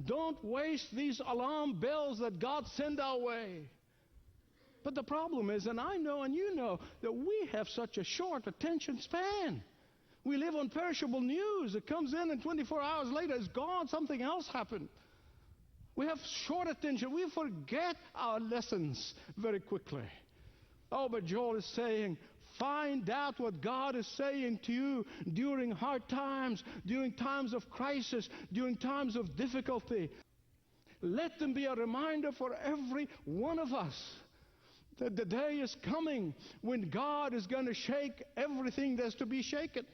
Don't waste these alarm bells that God sent our way. But the problem is, and I know and you know, that we have such a short attention span. We live on perishable news. It comes in and 24 hours later it's gone. Something else happened. We have short attention. We forget our lessons very quickly. Oh, but Joel is saying, find out what God is saying to you during hard times, during times of crisis, during times of difficulty. Let them be a reminder for every one of us that the day is coming when God is going to shake everything that's to be shaken.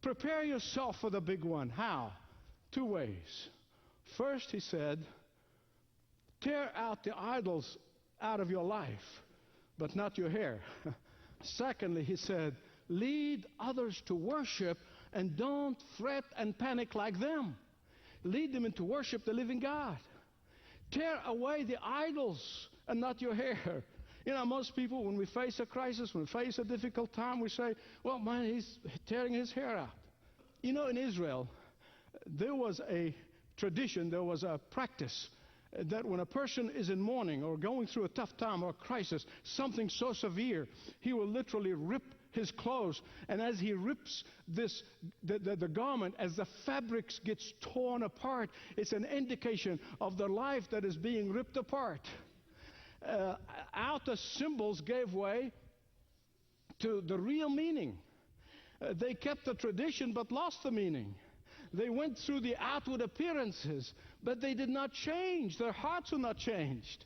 Prepare yourself for the big one. How? 2 ways. First, he said, tear out the idols out of your life, but not your hair. Secondly, he said, lead others to worship and don't fret and panic like them. Lead them into worship the living God. Tear away the idols and not your hair. You know, most people, when we face a crisis, when we face a difficult time, we say, well, man, he's tearing his hair out. You know, in Israel, there was a tradition, there was a practice that when a person is in mourning or going through a tough time or a crisis, something so severe, he will literally rip his clothes. And as he rips the garment, as the fabrics gets torn apart, it's an indication of the life that is being ripped apart. Outer symbols gave way to the real meaning. They kept the tradition but lost the meaning. They went through the outward appearances, but they did not change. Their hearts were not changed.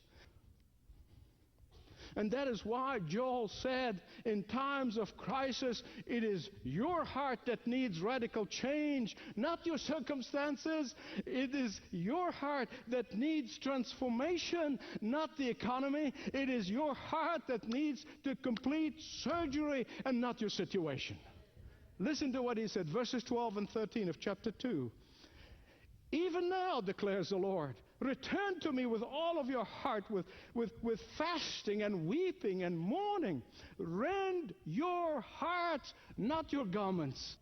And that is why Joel said, in times of crisis, it is your heart that needs radical change, not your circumstances. It is your heart that needs transformation, not the economy. It is your heart that needs the complete surgery and not your situation. Listen to what he said, verses 12 and 13 of chapter 2. Even now, declares the Lord, return to me with all of your heart, with fasting and weeping and mourning. Rend your hearts, not your garments.